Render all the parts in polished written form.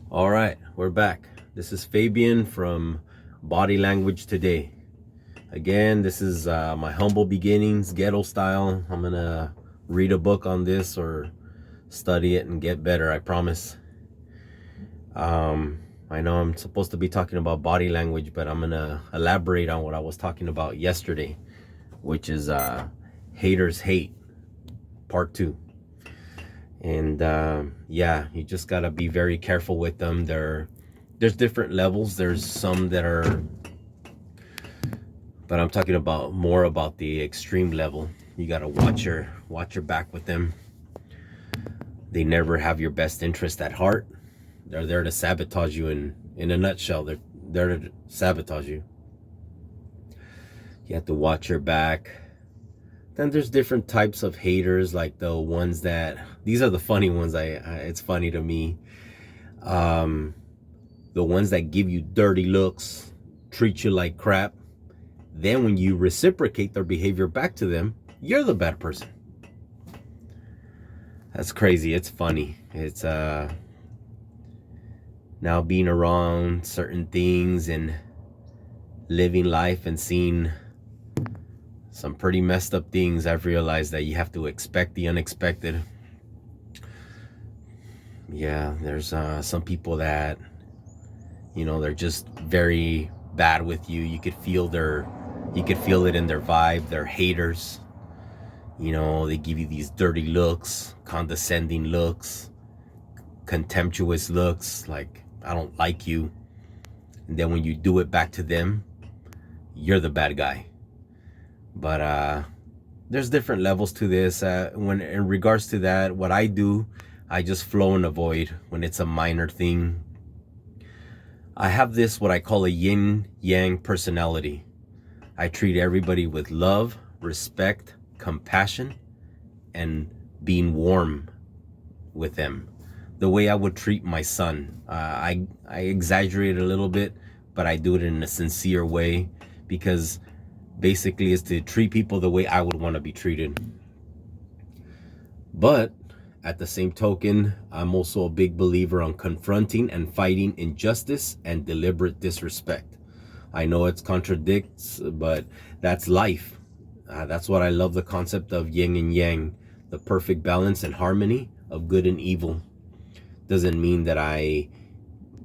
All right, we're back. This is Fabian from Body Language Today. Again, this is my humble beginnings, ghetto style. I'm gonna read a book on this or study it and get better, I promise. I know I'm supposed to be talking about body language, but I'm gonna elaborate on what I was talking about yesterday, which is Haters Hate, Part 2. And yeah, you just gotta be very careful with them. There's different levels. There's some that are, but I'm talking about more about the extreme level. You gotta watch your back with them. They never have your best interest at heart. They're there to sabotage you. In a nutshell, they're there to sabotage you. You have to watch your back. Then there's different types of haters, like the ones that, these are the funny ones. It's funny to me. The ones that give you dirty looks, treat you like crap. Then when you reciprocate their behavior back to them, you're the bad person. That's crazy. It's funny. It's now being around certain things and living life and seeing some pretty messed up things, I've realized that you have to expect the unexpected. Yeah, there's some people that, they're just very bad with you. You could feel it in their vibe. They're haters. They give you these dirty looks, condescending looks, contemptuous looks, like, I don't like you. And then when you do it back to them, you're the bad guy. But there's different levels to this. When in regards to that, what I do, I just flow and avoid when it's a minor thing. I have this, what I call a yin yang personality. I treat everybody with love, respect, compassion, and being warm with them. The way I would treat my son. I exaggerate a little bit, but I do it in a sincere way, because basically is to treat people the way I would want to be treated. But at the same token, I'm also a big believer on confronting and fighting injustice and deliberate disrespect. I know it contradicts, but that's life. That's what I love, the concept of yin and yang, the perfect balance and harmony of good and evil. Doesn't mean that I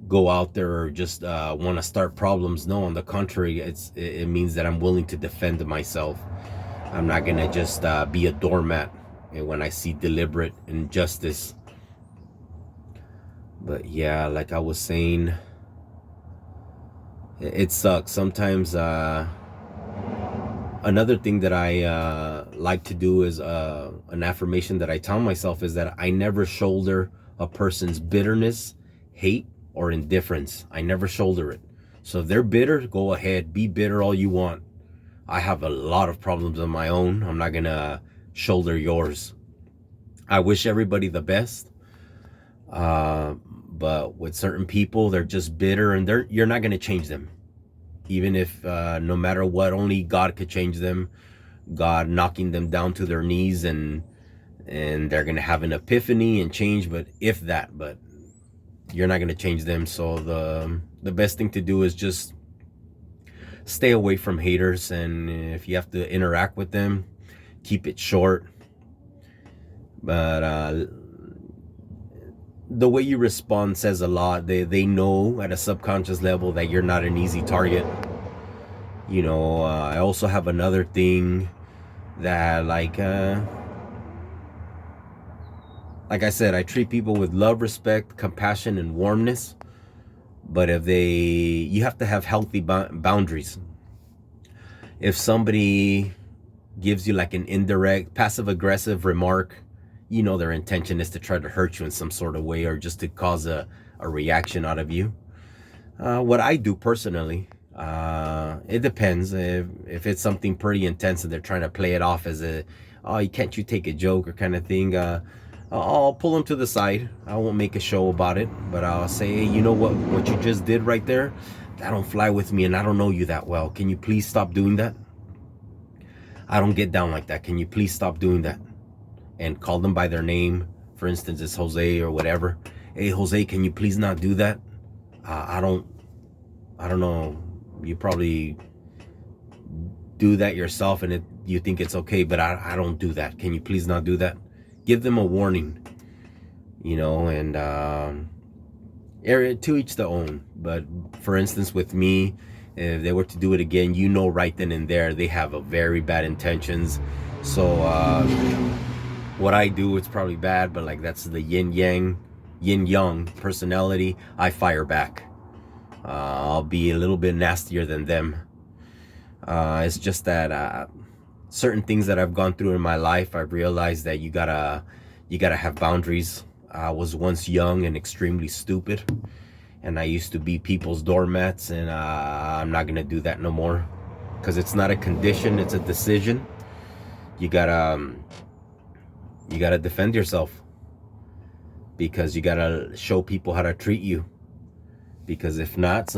go out there or just want to start problems. No, on the contrary, it means that I'm willing to defend myself. I'm not gonna just be a doormat when I see deliberate injustice. But yeah, like I was saying, it sucks sometimes. Another thing that I like to do is an affirmation that I tell myself is that I never shoulder a person's bitterness, hate, or indifference. I never shoulder it. So if they're bitter, go ahead, be bitter all you want. I have a lot of problems of my own. I'm not gonna shoulder yours. I wish everybody the best, but with certain people, they're just bitter, and you're not gonna change them. Even if no matter what, only God could change them. God knocking them down to their knees, and they're gonna have an epiphany and change. But if that, but you're not gonna change them. So the best thing to do is just stay away from haters, and if you have to interact with them, keep it short. But the way you respond says a lot. They know at a subconscious level that you're not an easy target. I also have another thing that, like I said, I treat people with love, respect, compassion, and warmness. But you have to have healthy boundaries. If somebody gives you like an indirect, passive aggressive remark, their intention is to try to hurt you in some sort of way, or just to cause a reaction out of you. What I do personally, it depends. If it's something pretty intense and they're trying to play it off as can't you take a joke or kind of thing, I'll pull them to the side. I won't make a show about it, but I'll say, hey, you know what you just did right there? That don't fly with me, and I don't know you that well. Can you please stop doing that? I don't get down like that. Can you please stop doing that? And call them by their name. For instance, it's Jose or whatever. hey, Jose, can you please not do that? I don't know. You probably do that yourself and you think it's okay, but I don't do that. Can you please not do that? Give them a warning, you know, and to each their own. But for instance, with me, if they were to do it again, you know, right then and there, they have a very bad intentions. So what I do, it's probably bad, but like that's the yin yang personality. I fire back. I'll be a little bit nastier than them. It's just that certain things that I've gone through in my life, I've realized that you gotta have boundaries. I was once young and extremely stupid, and I used to be people's doormats, and I'm not gonna do that no more, because it's not a condition, it's a decision. You gotta defend yourself, because you gotta show people how to treat you, because if not,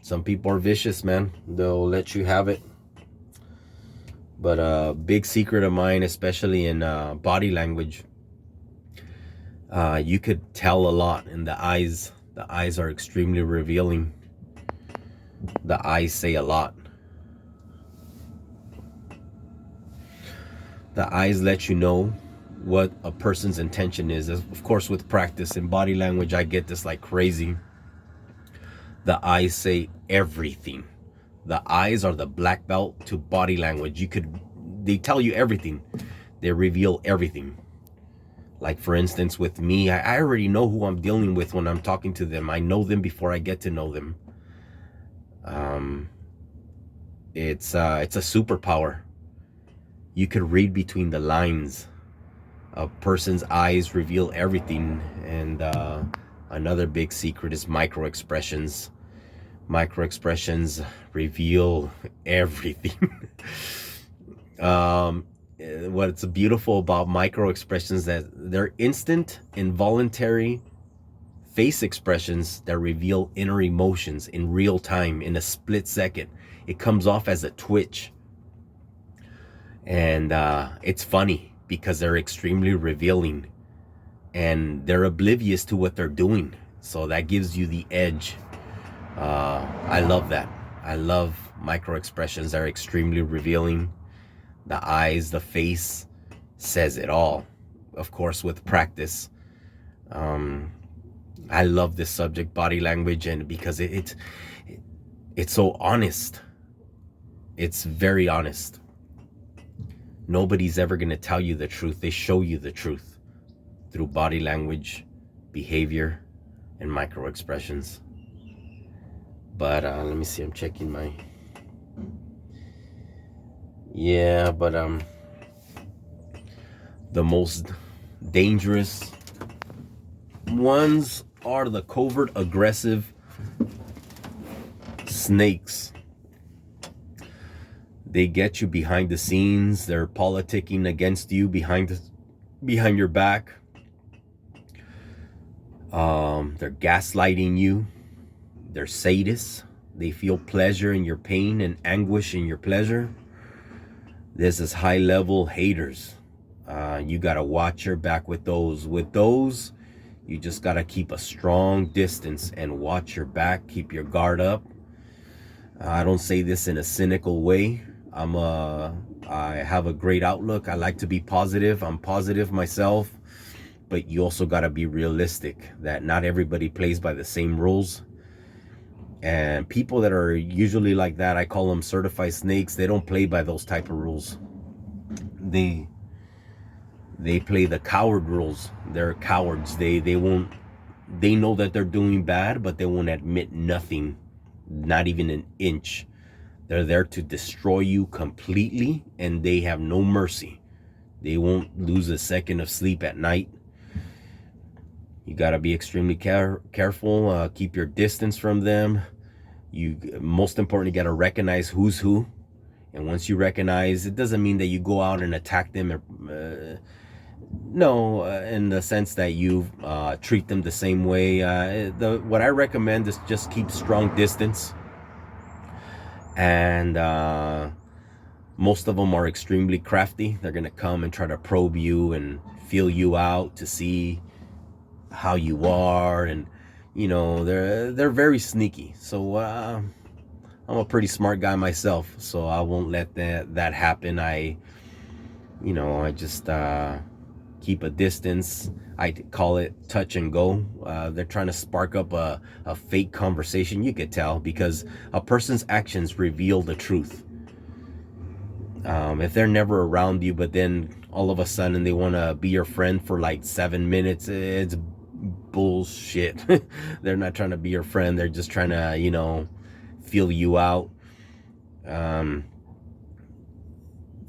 some people are vicious, man. They'll let you have it. But a big secret of mine, especially in body language, you could tell a lot in the eyes. The eyes are extremely revealing. The eyes say a lot. The eyes let you know what a person's intention is. Of course, with practice in body language, I get this like crazy. The eyes say everything. The eyes are the black belt to body language. They tell you everything. They reveal everything. Like for instance, with me, I already know who I'm dealing with when I'm talking to them. I know them before I get to know them. It's a superpower. You could read between the lines. A person's eyes reveal everything. And another big secret is micro expressions. Micro expressions reveal everything. What's beautiful about micro expressions, that they're instant, involuntary face expressions that reveal inner emotions in real time, in a split second. It comes off as a twitch, and it's funny because they're extremely revealing, and they're oblivious to what they're doing, so that gives you the edge. I love that. I love micro expressions that are extremely revealing. The eyes, the face says it all. Of course, with practice. I love this subject, body language, and because it's so honest. It's very honest. Nobody's ever going to tell you the truth. They show you the truth through body language, behavior, and micro expressions. But let me see, I'm checking my... Yeah, but the most dangerous ones are the covert aggressive snakes. They get you behind the scenes. They're politicking against you behind your back. They're gaslighting you. They're sadists. They feel pleasure in your pain and anguish in your pleasure. This is high-level haters. You got to watch your back with those. With those, you just got to keep a strong distance and watch your back. Keep your guard up. I don't say this in a cynical way. I have a great outlook. I like to be positive. I'm positive myself. But you also got to be realistic that not everybody plays by the same rules. And people that are usually like that, I call them certified snakes. They don't play by those type of rules. They play the coward rules. They're cowards. They know that they're doing bad, but they won't admit nothing, not even an inch. They're there to destroy you completely, and they have no mercy. They won't lose a second of sleep at night. You got to be extremely careful. Keep your distance from them. Most importantly, got to recognize who's who. And once you recognize, it doesn't mean that you go out and attack them. No, in the sense that you treat them the same way. What I recommend is just keep strong distance. And most of them are extremely crafty. They're going to come and try to probe you and feel you out to see how you are, and they're very sneaky. So I'm a pretty smart guy myself, so I won't let that happen. I just keep a distance. I call it touch and go. They're trying to spark up a fake conversation. You could tell because a person's actions reveal the truth. If they're never around you, but then all of a sudden they want to be your friend for like 7 minutes, it's bullshit. They're not trying to be your friend. They're just trying to, feel you out.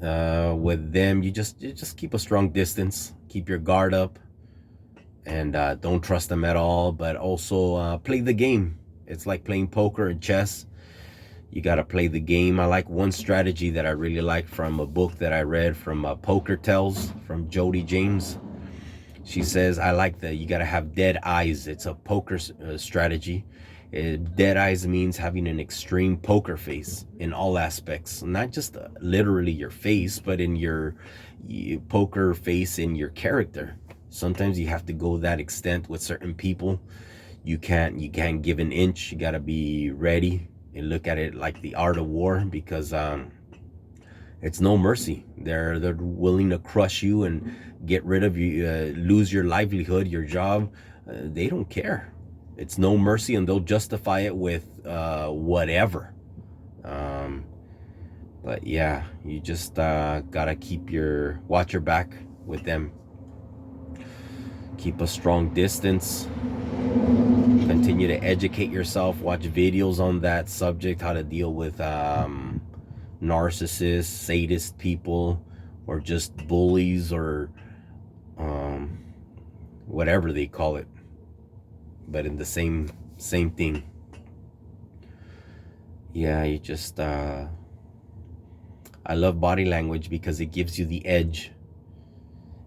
With them, you just keep a strong distance, keep your guard up, and don't trust them at all. But also play the game. It's like playing poker and chess. You got to play the game. I like one strategy that I really like from a book that I read from Poker Tells from Jody James. She says, I like you got to have dead eyes. It's a poker strategy. Dead eyes means having an extreme poker face in all aspects, not just literally your face, but in your poker face in your character. Sometimes you have to go that extent with certain people. You can't give an inch. You got to be ready and look at it like the art of war, because it's no mercy. They're willing to crush you and get rid of you, lose your livelihood, your job. They don't care. It's no mercy, and they'll justify it with whatever. But yeah, you just gotta watch your back with them. Keep a strong distance. Continue to educate yourself. Watch videos on that subject, how to deal with narcissists, sadist people, or just bullies, or whatever they call it. But in the same thing. Yeah, you just I love body language because it gives you the edge.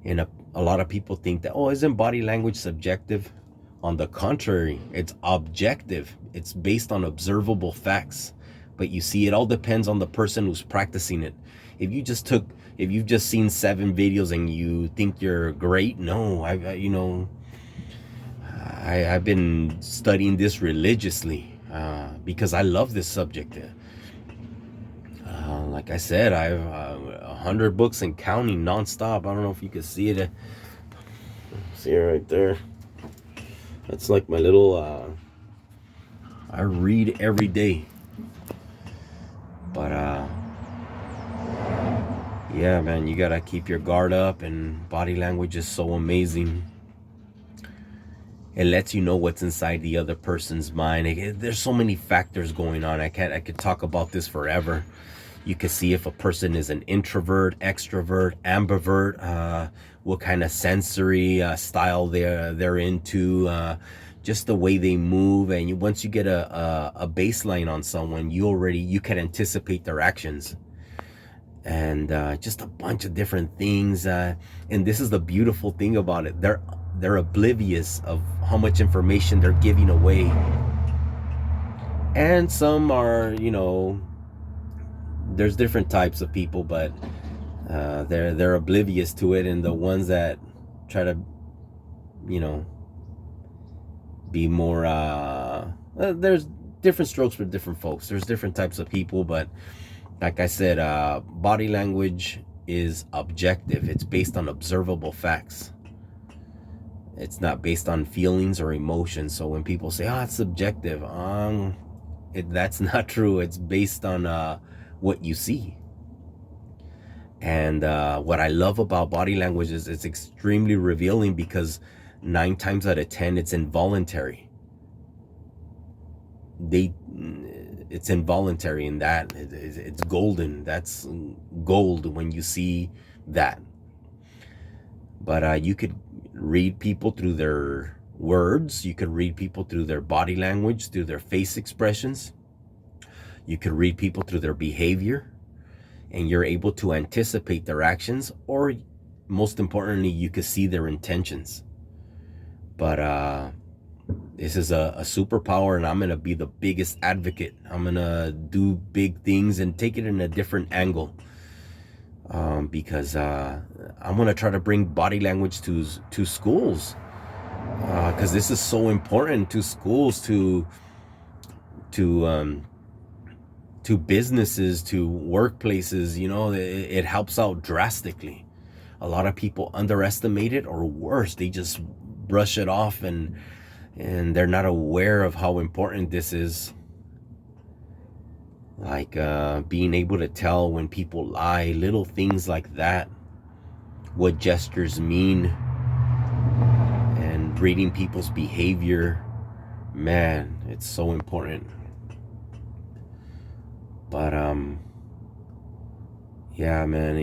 And a lot of people think that, isn't body language subjective? On the contrary, it's objective. It's based on observable facts. But you see, it all depends on the person who's practicing it. If you've just seen 7 videos and you think you're great, no, I've been studying this religiously because I love this subject. Like I said, I have 100 books and counting nonstop. I don't know if you can see it. See it right there. That's like my little. I read every day. But yeah, man, you gotta keep your guard up, and body language is so amazing. It lets you know what's inside the other person's mind. There's so many factors going on. I could talk about this forever. You can see if a person is an introvert, extrovert, ambivert, what kind of sensory style they're into, just the way they move. And once you get a baseline on someone, you can anticipate their actions. And just a bunch of different things. And this is the beautiful thing about it. They're oblivious of how much information they're giving away. And some are, there's different types of people, but they're oblivious to it. And the ones that try to, be more, there's different strokes for different folks. There's different types of people, but like I said, body language is objective. It's based on observable facts. It's not based on feelings or emotions. So when people say, it's subjective, that's not true. It's based on what you see. And what I love about body language is it's extremely revealing, because 9 times out of 10, it's involuntary. It's involuntary in that it's golden. That's gold when you see that. But you could read people through their words. You could read people through their body language, through their face expressions. You could read people through their behavior, and you're able to anticipate their actions, or most importantly, you could see their intentions. But this is a superpower, and I'm going to be the biggest advocate. I'm going to do big things and take it in a different angle. Because I'm going to try to bring body language to schools. because this is so important to schools, to um, to businesses, to workplaces. You know, it helps out drastically. A lot of people underestimate it, or worse, they just brush it off, and they're not aware of how important this is. Like being able to tell when people lie, little things like that, what gestures mean, and reading people's behavior. Man, it's so important. But yeah, man,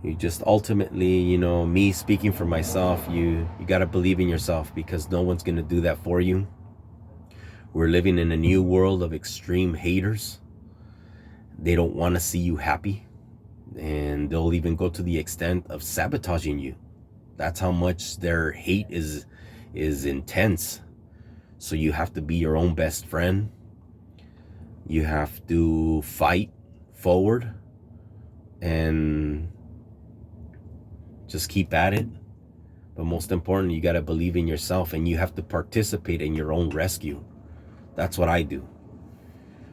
you just ultimately, you know, me speaking for myself, you got to believe in yourself, because no one's going to do that for you. We're living in a new world of extreme haters. They don't want to see you happy, and they'll even go to the extent of sabotaging you. That's how much their hate is intense. So you have to be your own best friend. You have to fight forward and just keep at it. But most important, you got to believe in yourself, and you have to participate in your own rescue. That's what I do.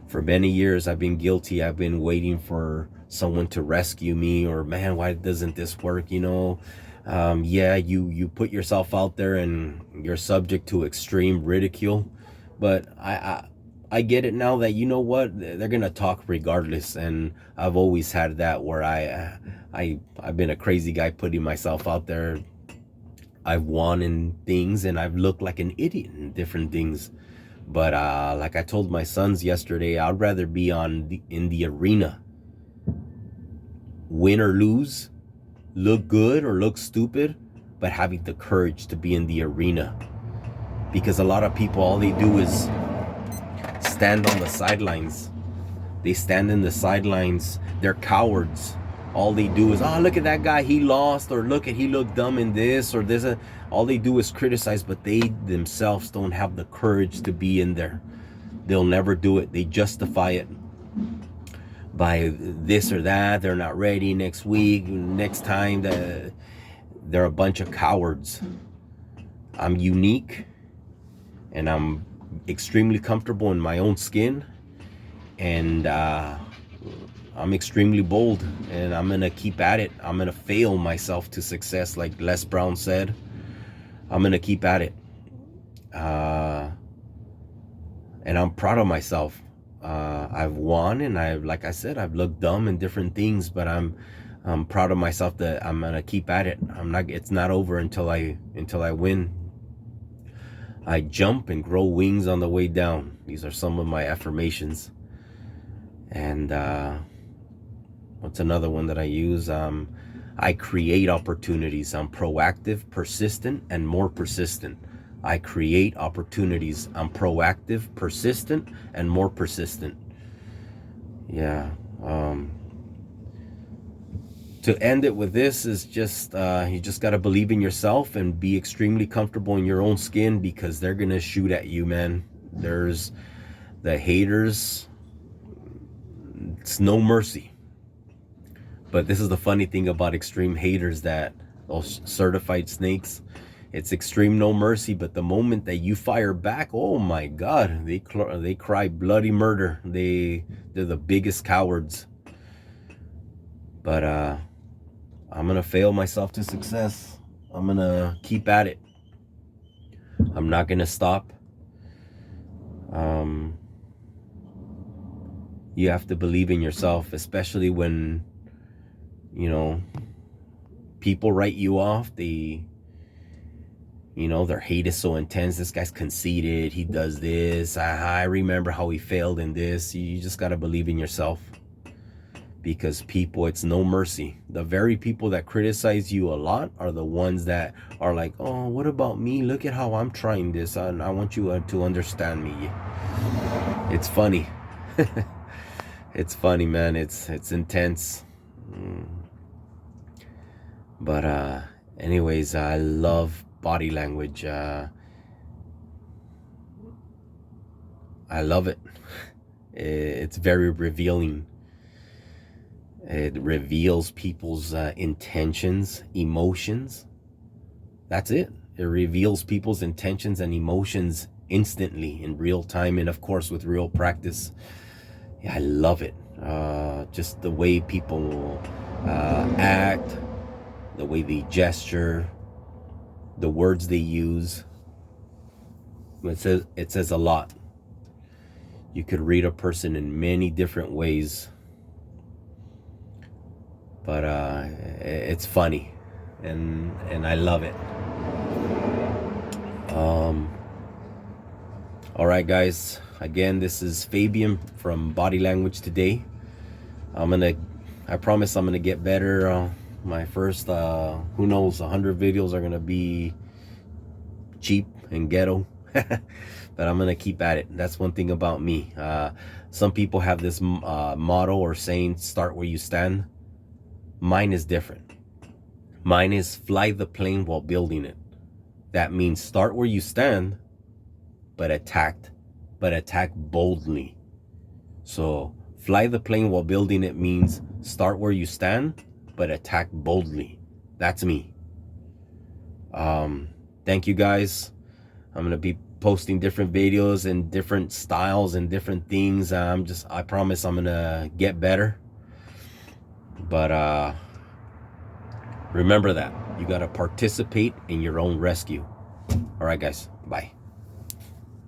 For many years, I've been guilty. I've been waiting for someone to rescue me, or man, why doesn't this work? You know, yeah, you put yourself out there and you're subject to extreme ridicule. But I get it now that, you know what, they're gonna talk regardless. And I've always had that, where I've been a crazy guy putting myself out there. I've won in things, and I've looked like an idiot in different things. But like I told my sons yesterday, I'd rather be in the arena, win or lose, look good or look stupid, but having the courage to be in the arena. Because a lot of people, all they do is stand on the sidelines. They stand in the sidelines. They're cowards. All they do is, oh, look at that guy, he lost, or look at, he looked dumb in this or this. All they do is criticize, but they themselves don't have the courage to be in there. They'll never do it. They justify it by this or that. They're not ready next week, next time. They're a bunch of cowards. I'm unique, and I'm extremely comfortable in my own skin, and I'm extremely bold, and I'm gonna keep at it. I'm gonna fail myself to success, like Les Brown said. I'm gonna keep at it, and I'm proud of myself. I've won, and like I said, I've looked dumb in different things, but I'm proud of myself that I'm gonna keep at it. It's not over until I win. I jump and grow wings on the way down. These are some of my affirmations. And what's another one that I use? I create opportunities. I'm proactive, persistent, and more persistent. I create opportunities. I'm proactive, persistent, and more persistent. Yeah. To end it with this is just, you just got to believe in yourself and be extremely comfortable in your own skin, because they're going to shoot at you, man. There's the haters. It's no mercy. But this is the funny thing about extreme haters, that those certified snakes, it's extreme no mercy. But the moment that you fire back, oh my God, they cry bloody murder. They're the biggest cowards. But I'm gonna fail myself to success. I'm gonna keep at it. I'm not gonna stop. You have to believe in yourself, especially when, you know, people write you off. Their hate is so intense. This guy's conceited. He does this. I remember how he failed in this. You just got to believe in yourself, because people, it's no mercy. The very people that criticize you a lot are the ones that are like, oh, what about me? Look at how I'm trying this. I want you to understand me. It's funny. It's funny, man. It's intense. But anyways, I love body language. I love it. It's very revealing. It reveals people's intentions, emotions. That's it. It reveals people's intentions and emotions instantly in real time, and of course with real practice. Yeah, I love it. Just the way people act, the way they gesture, the words they use. It says a lot. You could read a person in many different ways, but it's funny, and I love it. All right, guys. Again, this is Fabian from Body Language Today. I promise I'm gonna get better. My first, who knows, 100 videos are gonna be cheap and ghetto, but I'm gonna keep at it. That's one thing about me. Some people have this motto or saying, "Start where you stand." Mine is different. Mine is fly the plane while building it. That means start where you stand, but attack boldly. So fly the plane while building it means start where you stand, but attack boldly. That's me. Thank you guys. I'm gonna be posting different videos and different styles and different things. I promise I'm gonna get better. But remember that you gotta participate in your own rescue. All right, guys. Bye.